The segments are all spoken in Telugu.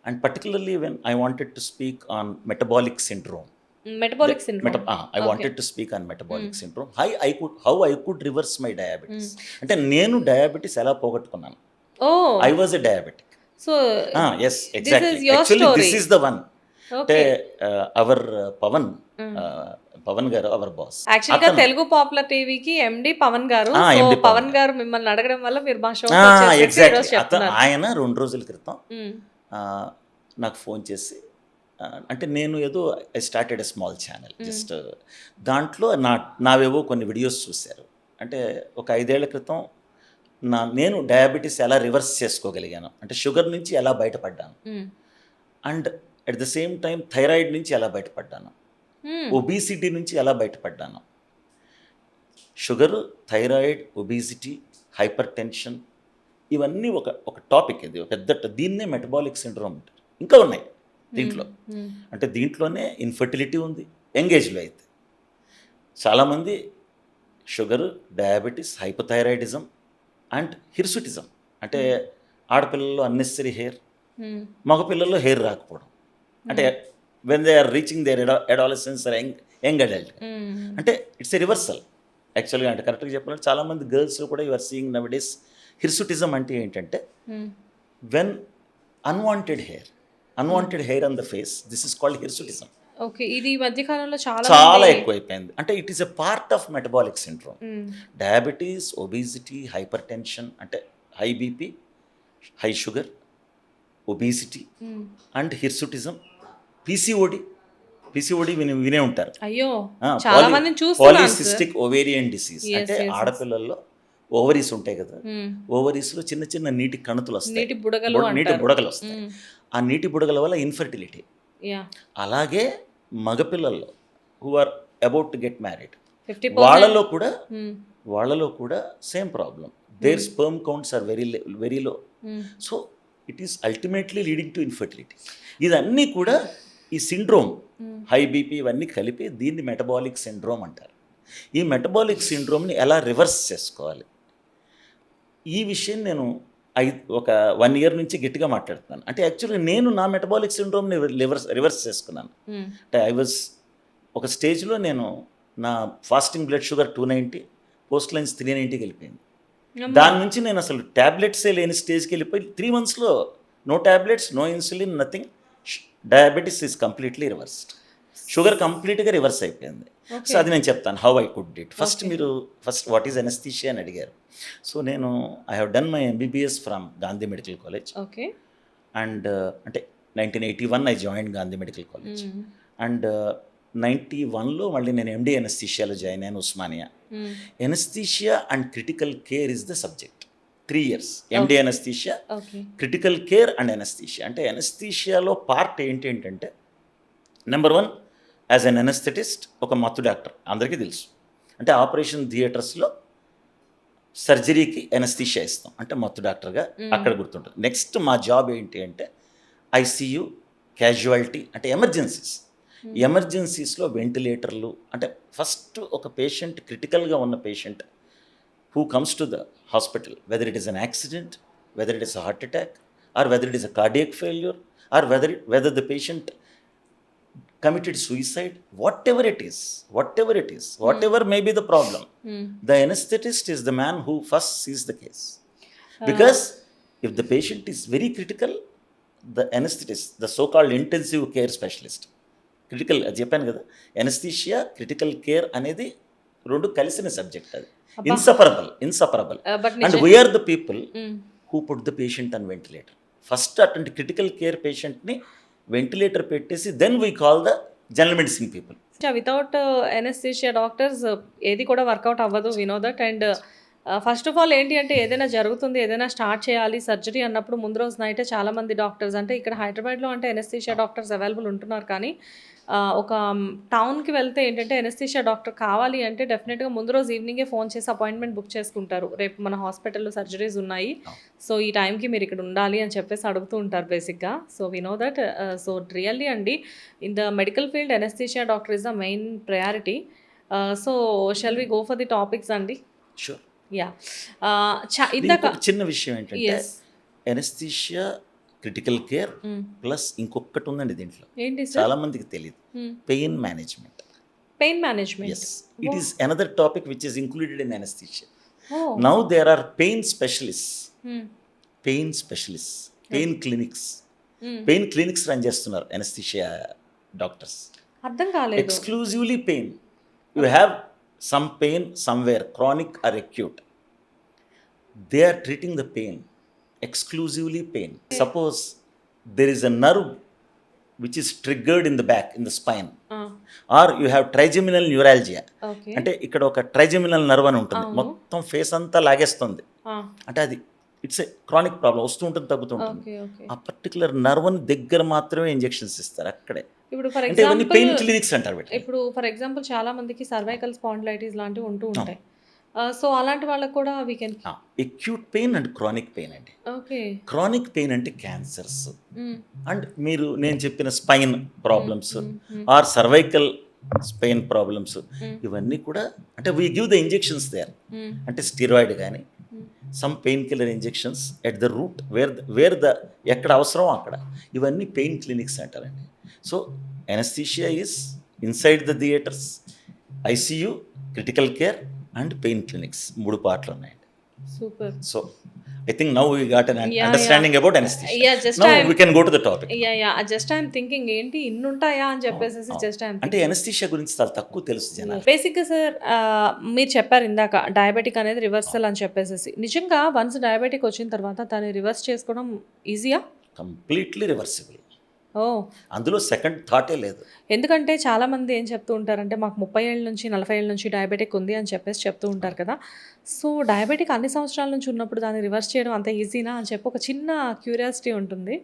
And particularly when I wanted to speak on metabolic syndrome. Metabolic syndrome. I wanted to speak on metabolic syndrome. How I could reverse my diabetes. అంటే నేను డయాబెటీస్ ఎలా పోగొట్టుకున్నాను. ఓ I was a diabetic. So Yes, this exactly. Is your Actually, story. this is the one. అంటే అవర్ పవన్ గారు అవర్ బాస్. యాక్చువల్ గా తెలుగు పాపులర్ టీవీకి ఎండి పవన్ గారు. ఆ, సో MD పవన్ పవన్ గారు మిమ్మల్ని అడగడం వల్ల మీరు మా షో ఎగ్జాక్ట్లీ ఆయన 2 రోజుల క్రితం నాకు ఫోన్ చేసి అంటే నేను ఏదో I started a small channel just దాంట్లో నావేవో కొన్ని వీడియోస్ చూశారు. అంటే ఒక 5 ఏళ్ల క్రితం నేను డయాబెటీస్ ఎలా రివర్స్ చేసుకోగలిగాను, అంటే షుగర్ నుంచి ఎలా బయటపడ్డాను, and at the same time thyroid నుంచి ఎలా బయటపడ్డాను, ఒబీసిటీ నుంచి ఎలా బయటపడ్డాను. Sugar, thyroid, obesity, hyper tension ఇవన్నీ ఒక టాపిక్. ఇది పెద్ద, దీన్నే మెటబాలిక్ సిండ్రోమ్ అంటారు. ఇంకా ఉన్నాయి దీంట్లో. అంటే దీంట్లోనే ఇన్ఫర్టిలిటీ ఉంది యంగేజ్లో. అయితే చాలామంది sugar, diabetes, hypothyroidism and hirsutism, అంటే ఆడపిల్లల్లో అన్నెసరీ హెయిర్, మగపిల్లల్లో హెయిర్ రాకపోవడం, అంటే when they are reaching their adolescence or young adult. అంటే ఇట్స్ ఎ రివర్సల్ యాక్చువల్గా. అంటే కరెక్ట్గా చెప్పాలంటే చాలామంది గర్ల్స్లో కూడా you are seeing nowadays hirsutism. అంటే ఏంటంటే when unwanted hair on the face, this is called hirsutism. Okay, ఇది ఈ మధ్య కాలంలో చాలా ఎక్కువైపోయింది. అంటే it is a part of metabolic syndrome. Diabetes, obesity, hyper tension అంటే high BP, high sugar, obesity and hirsutism, PCOD వినే ఉంటారు. అయ్యో, చాలా మందిని చూస్తున్నాను. పాలిసిస్టిక్ ఓవేరియన్ డిసీజ్ అంటే ఆడపిల్లల్లో ఓవరీస్ ఉంటాయి కదా, ఓవరీస్లో చిన్న చిన్న నీటి కణుతులు వస్తాయి, నీటి బుడగలు వస్తాయి. ఆ నీటి బుడగల వల్ల ఇన్ఫర్టిలిటీ. అలాగే మగపిల్లల్లో who are about to get married, వాళ్ళలో కూడా same problem. Their sperm counts are very low. So it is ultimately leading to infertility. ఇదన్నీ కూడా ఈ సిండ్రోమ్, హై బీపీ ఇవన్నీ కలిపి దీన్ని మెటబాలిక్ సిండ్రోమ్ అంటారు. ఈ మెటబాలిక్ సిండ్రోమ్ని ఎలా రివర్స్ చేసుకోవాలి, ఈ విషయం నేను ఒక 1 year నుంచి గట్టిగా మాట్లాడుతున్నాను. అంటే యాక్చువల్లీ నేను నా మెటబాలిక్ సిండ్రోమ్ని రివర్స్ చేసుకున్నాను. అంటే ఒక స్టేజ్లో నేను నా fasting blood sugar 290, post lines 390 వెళ్ళిపోయింది. దాని నుంచి నేను అసలు ట్యాబ్లెట్సే లేని స్టేజ్కి వెళ్ళిపోయి 3 monthsలో no tablets, no insulin, nothing. Diabetes is completely reversed. Sugar కంప్లీట్గా రివర్స్ అయిపోయింది. సో అది నేను చెప్తాను how I could did. First what is anaesthesia అని అడిగారు. సో నేను I have done my MBBS from Gandhi medical college. And అంటే 1981 I join Gandhi medical college. And 91లో మళ్ళీ నేను MD అనస్థీషియాలో జాయిన్ అయ్యాను Osmania. Anaesthesia and critical care is the subject. 3 years MD anaesthesia, critical care and anaesthesia. అంటే అనస్థీషియాలో పార్ట్ ఏంటంటే నెంబర్ 1 యాజ్ అన్ అనస్థెటిస్ట్ ఒక మత్తు డాక్టర్ అందరికీ తెలుసు. అంటే ఆపరేషన్ థియేటర్స్లో సర్జరీకి ఎనస్థీషియా ఇస్తాం, అంటే మత్తు డాక్టర్గా అక్కడ గుర్తుంటుంది. నెక్స్ట్ మా జాబ్ ఏంటి అంటే ICU, క్యాజువాలిటీ అంటే ఎమర్జెన్సీస్లో వెంటిలేటర్లు. అంటే ఫస్ట్ ఒక పేషెంట్, క్రిటికల్గా ఉన్న patient who comes to the hospital, whether it is an accident, whether it is a heart attack, or whether it is a cardiac failure, or whether the patient committed suicide, whatever it is, whatever may be the problem, the anesthetist is the man who first sees the case. Because if the patient is very critical, the anesthetist, the so-called intensive care specialist, critical అది చెప్పాను కదా, anesthesia, critical care అనేది 2 కలిసిన సబ్జెక్ట్. అది inseparable. And we're the people who put the patient on ventilator. First అటువంటి క్రిటికల్ కేర్ పేషెంట్ని వెంటిలేటర్ పెట్టేసి then we call the general medicine people. Without anaesthesia doctors ఏది కూడా వర్కౌట్ అవ్వదు, we know that. And first of all ఏంటి అంటే ఏదైనా జరుగుతుంది, ఏదైనా స్టార్ట్ చేయాలి సర్జరీ అన్నప్పుడు ముందు రోజు నైటే చాలామంది డాక్టర్స్, అంటే ఇక్కడ హైదరాబాద్లో అంటే ఎనస్థీషియా డాక్టర్స్ అవైలబుల్ ఉంటున్నారు. కానీ ఒక టౌన్కి వెళ్తే ఏంటంటే ఎనస్థీషియా డాక్టర్ కావాలి అంటే డెఫినెట్గా ముందు రోజు ఈవినింగే ఫోన్ చేసి అపాయింట్మెంట్ బుక్ చేసుకుంటారు. రేపు మన హాస్పిటల్లో సర్జరీస్ ఉన్నాయి, సో ఈ టైంకి మీరు ఇక్కడ ఉండాలి అని చెప్పేసి అడుగుతూ ఉంటారు బేసిక్గా. So we know that. So really అండి, in the medical field anaesthesia doctor is the main priority. So shall we go for the topics అండి? షూర్. యా, ఇందాక చిన్న విషయం ఏంటంటే ఎనస్థీషియా క్రిటికల్ కేర్ ప్లస్ ఇంకొకటి ఉందండి దీంట్లో, ఏంటి సార్? చాలా మందికి తెలియదు, pain management. Pain management. Yes, it is another topic which is included in anesthesia. Oh. Now there are pain specialists, pain clinics, pain clinics run చేస్తున్నారు anesthesia doctors. అర్థం కాలేదు. Exclusively pain. You have some pain somewhere, chronic or acute. They are treating the pain, exclusively pain. Suppose there is a nerve which is triggered in the back, in the spine, or you have trigeminal neuralgia. Okay. అంటే ఇక్కడ ఒక ట్రైజెమినల్ నర్వ్ అని ఉంటుంది, మొత్తం ఫేస్ అంతా లాగేస్తుంది. అంటే అది ఇట్స్ ఏ క్రానిక్ ప్రాబ్లం, వస్తూ ఉంటుంది తగ్గుతూ ఉంటుంది. Okay okay. ఆ పర్టికులర్ నర్వ్ దగ్గర మాత్రమే ఇంజెక్షన్స్ ఇస్తారు అక్కడే. ఇప్పుడు ఫర్ అంటే ఇవన్నీ ఎగ్జాంపుల్ పెయిన్ క్లినిక్స్ అంటారు వీటిని. ఇప్పుడు ఫర్ ఎగ్జాంపుల్ చాలా మందికి సర్వైకల్ స్పాండిలైటిస్ లాంటివి ఉంటూ ఉంటాయి. సో అలాంటి వాళ్ళకి కూడా we can. Acute pain and chronic pain అండి. ఓకే. క్రానిక్ పెయిన్ అంటే క్యాన్సర్స్ అండ్ మీరు నేను చెప్పిన spine problems or cervical pain problems, ఇవన్నీ కూడా అంటే we give the injections there. అంటే స్టిరాయిడ్ కానీ some pain killer injections at the root where the ఎక్కడ అవసరం అక్కడ, ఇవన్నీ పెయిన్ క్లినిక్స్ అంటారండి. So anaesthesia is inside the theatres, ICU, critical care and pain clinics, 3 పార్ట్లు ఉన్నాయండి. Super. So I think now we got an understanding about anesthesia. Yeah, just now we can go to the topic. Yeah just I'm thinking ఏంటి ఇన్ని ఉంటాయా అని చెప్పేసి జస్ట్ ఐఎమ్. అంటే anesthesia గురించి చాలా తక్కువ తెలుసు జనాలు. బేసిక్గా సార్ మీరు చెప్పారు ఇందాక డయాబెటిక్ అనేది రివర్సల్ అని చెప్పేసి, నిజంగా వన్స్ డయాబెటిక్ వచ్చిన తర్వాత దాన్ని రివర్స్ చేసుకోవడం ఈజీయా? Completely reversible. ఓ, అందులో సెకండ్ థాటే లేదు. ఎందుకంటే చాలామంది ఏం చెప్తూ ఉంటారంటే మాకు 30 ఏళ్ళ నుంచి 40 ఏళ్ళ నుంచి డయాబెటిక్ ఉంది అని చెప్పేసి చెప్తూ ఉంటారు కదా. సో డయాబెటిక్ అన్ని సంవత్సరాల నుంచి ఉన్నప్పుడు దాన్ని రివర్స్ చేయడం అంత ఈజీనా అని చెప్పి ఒక చిన్న క్యూరియాసిటీ ఉంటుంది.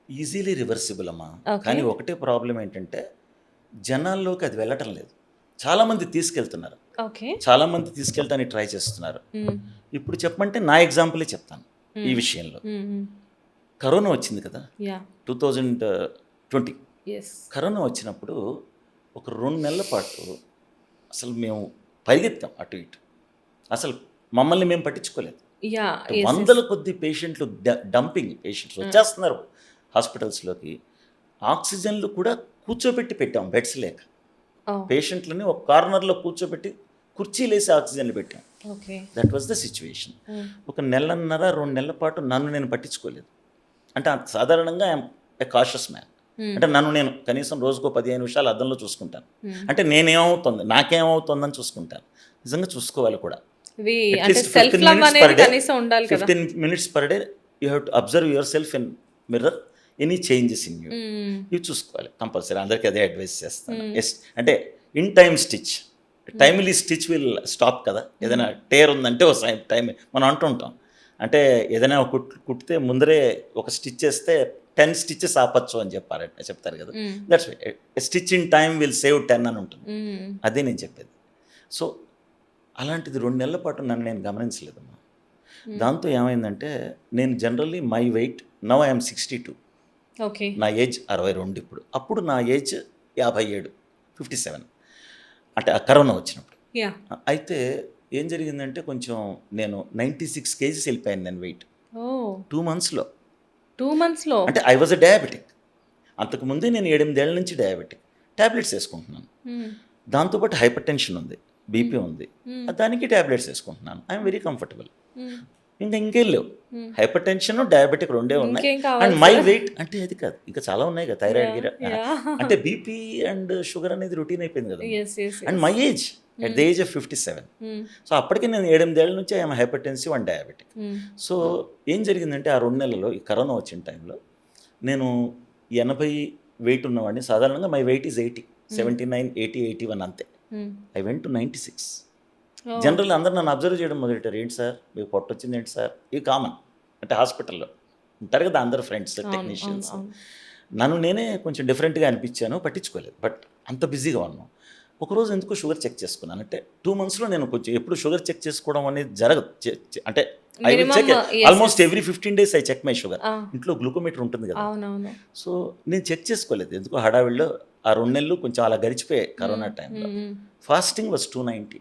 ఈజీలీ రివర్సిబుల్ అమ్మా, కానీ ఒకటే ప్రాబ్లం ఏంటంటే జనాల్లోకి అది వెళ్ళటం లేదు. చాలామంది తీసుకెళ్తున్నారు, ఓకే, చాలామంది తీసుకెళ్ళటానికి ట్రై చేస్తున్నారు. ఇప్పుడు చెప్పమంటే నా ఎగ్జాంపులే చెప్తాను ఈ విషయంలో. కరోనా వచ్చింది కదా, యా 2020. ఎస్. కరోనా వచ్చినప్పుడు ఒక 2 నెలల పాటు అసలు మేము పరిగెత్తాం అటు ఇటు, అసలు మమ్మల్ని మేము పట్టించుకోలేదు. యా, వందల కొద్ది పేషెంట్లు, డంపింగ్ పేషెంట్స్ వచ్చేస్తున్నారు హాస్పిటల్స్లోకి. ఆక్సిజన్లు కూడా కూర్చోబెట్టి పెట్టాం, బెడ్స్ లేక. పేషెంట్లని ఒక కార్నర్లో కూర్చోబెట్టి కుర్చీలేసి ఆక్సిజన్లు పెట్టాం. Okay. That was the situation. ఒక 1.5-2 నెలల పాటు నన్ను నేను పట్టించుకోలేదు. అంటే సాధారణంగా ఐఎమ్ ఏ కాషియస్ మ్యాన్. అంటే నన్ను నేను కనీసం రోజుకో 15 నిమిషాలు అద్దంలో చూసుకుంటాను. అంటే నేనేమవుతుంది, నాకేమవుతుందని చూసుకుంటాను. నిజంగా చూసుకోవాలి కూడా. 15 minutes per day you have to observe yourself in mirror, any changes in you. ఇవి చూసుకోవాలి కంపల్సరీ. అందరికీ అదే అడ్వైస్ చేస్తాను. అంటే in time stitch, timely stitch will stop కదా. ఏదైనా టేర్ ఉందంటే ఒక టైం మనం అంటుంటాం, అంటే ఏదైనా కుట్టితే ముందరే ఒక స్టిచ్ చేస్తే 10 stitches ఆపచ్చు అని చెప్తారు కదా. That's stitch in time will save 10 అని ఉంటుంది. అదే నేను చెప్పేది. సో అలాంటిది 2 నెలల పాటు నన్ను నేను గమనించలేదమ్మా. దాంతో ఏమైందంటే నేను generally my weight now I'm 62. Okay. నా ఏజ్ 62 ఇప్పుడు. అప్పుడు నా ఏజ్ 57, 57. అంటే ఆ కరోనా వచ్చినప్పుడు. అయితే ఏం జరిగిందంటే కొంచెం నేను 96 kgs వెళ్ళిపోయాను నేను వెయిట్ 2 monthsలో. 2 monthsలో అంటే ఐ వాజ్ అ డయాబెటిక్. అంతకుముందే నేను 8 ఏళ్ళ నుంచి డయాబెటిక్, ట్యాబ్లెట్స్ వేసుకుంటున్నాను. దాంతోపాటు హైపర్ టెన్షన్ ఉంది, బీపీ ఉంది, దానికి ట్యాబ్లెట్స్ వేసుకుంటున్నాను. I'm very comfortable. ఇంకేం లేవు, హైపర్ టెన్షన్, డయాబెటిక్ 2 ఉన్నాయి. అండ్ మై వెయిట్ అంటే అది కాదు, ఇంకా చాలా ఉన్నాయి కదా, థైరాయిడ్ అంటే బీపీ అండ్ షుగర్ అనేది రొటీన్ అయిపోయింది కదా. And my age at the age of 57. So అప్పటికే నేను 8 ఏళ్ళ నుంచి I'm hyper tensive and diabetic. So ఏం జరిగిందంటే ఆ 2 నెలల్లో ఈ కరోనా వచ్చిన టైంలో నేను 80 వెయిట్ ఉన్నవాడిని. సాధారణంగా మై వెయిట్ ఈజ్ 80, 79, 80, 81 అంతే. I went to 96. జనరల్ అందరూ నన్ను అబ్జర్వ్ చేయడం మొదలెట్టారు, ఏంటి సార్ మీకు పొట్ట వచ్చింది ఏంటి సార్. ఇవి కామన్, అంటే హాస్పిటల్లో ఉంటారు కదా అందరు ఫ్రెండ్స్, టెక్నీషియన్స్. నన్ను నేనే కొంచెం డిఫరెంట్గా అనిపించాను, పట్టించుకోలేదు. బట్ అంత బిజీగా ఉన్నాను. ఒకరోజు ఎందుకు షుగర్ చెక్ చేసుకున్నాను. అంటే 2 monthsలో నేను కొంచెం ఎప్పుడు షుగర్ చెక్ చేసుకోవడం అనేది జరగదు. అంటే I will check almost every 15 days I check my sugar. ఇంట్లో గ్లూకోమీటర్ ఉంటుంది కదా. సో నేను చెక్ చేసుకోలేదు ఎందుకు హడావిడిలో. ఆ 2 నెలలు కొంచెం అలా గడిచిపోయాయి కరోనా టైంలో. Fasting was 290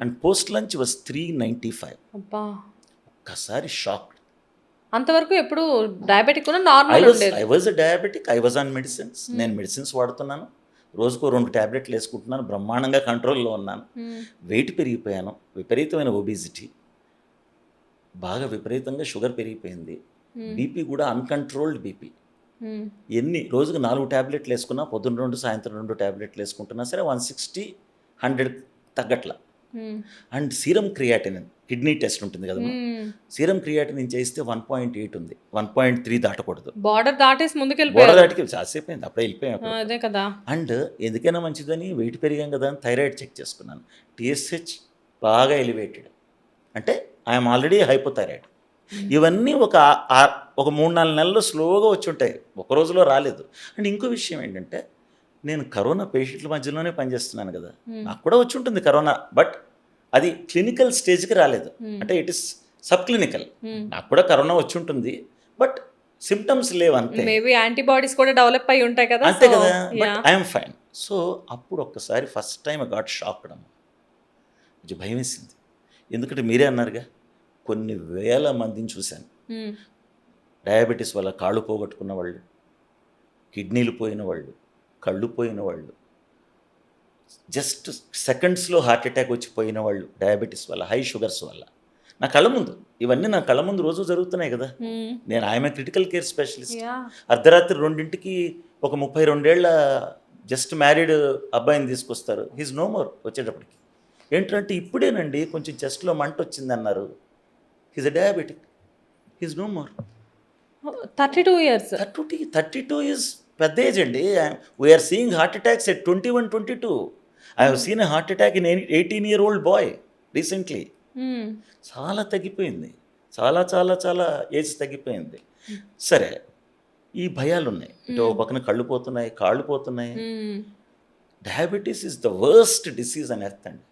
and post lunch was 395. ఒక్కసారి షాక్. అంతవరకు ఎప్పుడు డయాబెటిక్ ఉన్న నార్మల్ ఉండేది. I was diabetic, I was on medicines. నేను మెడిసిన్స్ వాడుతున్నాను, రోజుకో 2 ట్యాబ్లెట్లు వేసుకుంటున్నాను, బ్రహ్మాండంగా కంట్రోల్లో ఉన్నాను. వెయిట్ పెరిగిపోయాను, విపరీతమైన ఒబిసిటీ, బాగా విపరీతంగా షుగర్ పెరిగిపోయింది, బీపీ కూడా అన్కంట్రోల్డ్ బీపీ. రోజుకు 4 ట్యాబ్లెట్లు వేసుకున్నా, పొద్దున్న 2 సాయంత్రం 2 ట్యాబ్లెట్లు వేసుకుంటున్నా సరే 160, 100 తగ్గట్ల. And serum creatinine, kidney test ఉంటుంది కదా, సీరం క్రియాటినిన్ చేస్తే 1.8 ఉంది, 1.3 దాటకూడదు. బార్డర్ దాటేసి బోడ ముందుకెళ్ళిపోయారు. దాటికి చాసేపోయింది, అప్పుడే వెళ్ళిపోయాం. అదే కదా. అండ్ ఎందుకైనా మంచిదని వెయిట్ పెరిగాం కదా అని థైరాయిడ్ చెక్ చేసుకున్నాను. టీఎస్హెచ్ బాగా ఎలివేటెడ్, అంటే ఐఎమ్ ఆల్రెడీ హైపోథైరాయిడ్. ఇవన్నీ ఒక 3-4 నెలలు స్లోగా వచ్చి ఉంటాయి, ఒక రోజులో రాలేదు. అండ్ ఇంకో విషయం ఏంటంటే, నేను కరోనా పేషెంట్ల మధ్యలోనే పనిచేస్తున్నాను కదా, నాకు కూడా వచ్చి ఉంటుంది కరోనా, బట్ అది క్లినికల్ స్టేజ్కి రాలేదు, అంటే ఇట్ ఇస్ సబ్ క్లినికల్. నాకు కూడా కరోనా వచ్చి ఉంటుంది, బట్ సిమ్టమ్స్ లేవు అంతే. మేబీ యాంటీబాడీస్ కూడా డెవలప్ అయి ఉంటాయి కదా. అంతే కదా, బట్ ఐఎమ్ ఫైన్. సో అప్పుడు ఒక్కసారి first time I got shocked, కొంచెం భయం వేసింది. ఎందుకంటే మీరే అన్నారుగా, కొన్ని వేల మందిని చూశాను డయాబెటీస్ వల్ల కాళ్ళు పోగొట్టుకున్న వాళ్ళు, కిడ్నీలు పోయిన వాళ్ళు, కళ్ళు పోయిన వాళ్ళు, జస్ట్ సెకండ్స్లో హార్ట్ అటాక్ వచ్చి పోయిన వాళ్ళు డయాబెటీస్ వల్ల, హై షుగర్స్ వల్ల. నా కళ్ళ ముందు, ఇవన్నీ నా కళ్ళ ముందు రోజు జరుగుతున్నాయి కదా. నేను ఐఎమ్ క్రిటికల్ కేర్ స్పెషలిస్ట్. అర్ధరాత్రి 2ంటికి ఒక 32 ఏళ్ల జస్ట్ మ్యారీడ్ అబ్బాయిని తీసుకొస్తారు, హీజ్ నో మోర్. వచ్చేటప్పటికి ఏంటంటే, ఇప్పుడేనండి కొంచెం చెస్ట్లో మంట వచ్చింది అన్నారు, he's a diabetic, he's no more. 32 years. 32 is పెద్ద ఏజ్ అండి. We're seeing heart attacks at 21, 22. I have seen a heart attack in 18-year-old boy recently. చాలా తగ్గిపోయింది, చాలా చాలా చాలా ఏజ్ తగ్గిపోయింది. సరే, ఈ భయాలు ఉన్నాయి, ఇటు ఒక పక్కన కళ్ళు పోతున్నాయి, కాళ్ళు పోతున్నాయి. Diabetes is the worst disease అని ఎర్త్ అండి.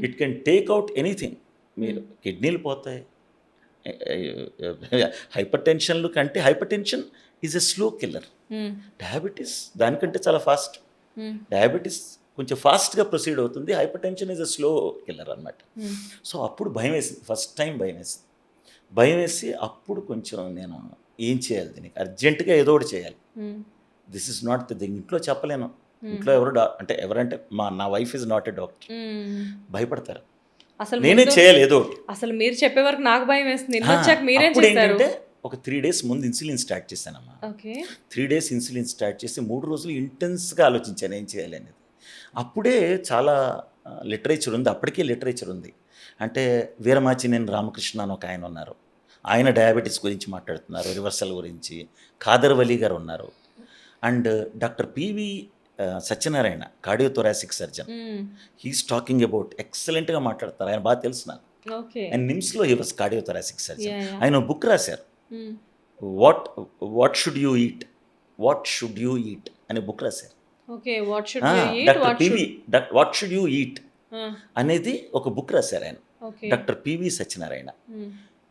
It can take out anything. మీరు కిడ్నీలు పోతాయి, హైపర్ టెన్షన్లు కంటే hyper tension is a slow killer. Diabetes దానికంటే చాలా ఫాస్ట్. డయాబెటీస్ కొంచెం ఫాస్ట్గా ప్రొసీడ్ అవుతుంది, hyper tension is a slow killer అనమాట. సో అప్పుడు భయం వేసింది, ఫస్ట్ టైం భయం వేసి అప్పుడు కొంచెం నేను ఏం చేయాలి, దీనికి అర్జెంటుగా ఏదో ఒకటి చేయాలి. This is not the thing. ఇంట్లో చెప్పలేను, ఇంట్లో ఎవరంటే నా wife is not a doctor, భయపడతారు. అసలు నేనే చేయాలి ఏదో ఒకటి. అసలు మీరు చెప్పే వరకు నాకు భయం వేస్తుంది. మీరేం చేశారు? ఏంటంటే, ఒక 3 days ముందు ఇన్సులిన్ స్టార్ట్ చేశానమ్మా. 3 days ఇన్సులిన్ స్టార్ట్ చేసి 3 రోజులు ఇంటెన్స్గా ఆలోచించాను ఏం చేయాలి అనేది. అప్పుడే చాలా లిటరేచర్ ఉంది, అప్పటికే లిటరేచర్ ఉంది. అంటే వీరమాచినేని రామకృష్ణ అని ఒక ఆయన ఉన్నారు, ఆయన డయాబెటీస్ గురించి మాట్లాడుతున్నారు, రివర్సల్ గురించి. ఖాదర్ వలీ గారు ఉన్నారు. And doctor PV Satyanarayana, cardiothoracic surgeon, he's talking about, ఎక్సలెంట్గా మాట్లాడతారు, ఆయన బాగా తెలుసు నాకు. ఆయన నిమ్స్లో హీ వాస్ కార్డియోథొరాసిక్ సర్జన్. ఆయన బుక్ రాశారు, వాట్ షుడ్ యూ ఈట్ అనే బుక్ రాశారు. Doctor PV what should you eat అనేది ఒక బుక్ రాశారు ఆయన, డాక్టర్ పివి సత్యనారాయణ.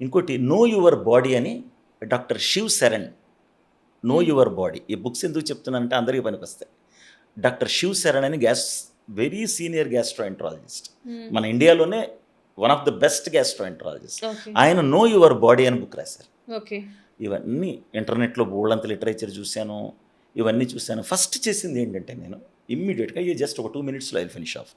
ఇంకోటి నో యువర్ బాడీ అని doctor Shiv Sharan, know your body. ఈ బుక్స్ ఎందుకు చెప్తున్నానంటే అందరికీ పనికొస్తాయి. డాక్టర్ శివ్ శరణ్ అని వెరీ సీనియర్ గ్యాస్ట్రోఎంట్రాలజిస్ట్, మన ఇండియాలోనే one of the best gastroenterologist. ఆయన నో యువర్ బాడీ అని బుక్ రాశారు. ఇవన్నీ ఇంటర్నెట్లో బోల్డంత లిటరేచర్ చూశాను, ఇవన్నీ చూశాను. ఫస్ట్ చేసింది ఏంటంటే, నేను ఇమ్మీడియట్గా జస్ట్ ఒక 2 minutesలో ఐ ఫినిష్ ఆఫ్.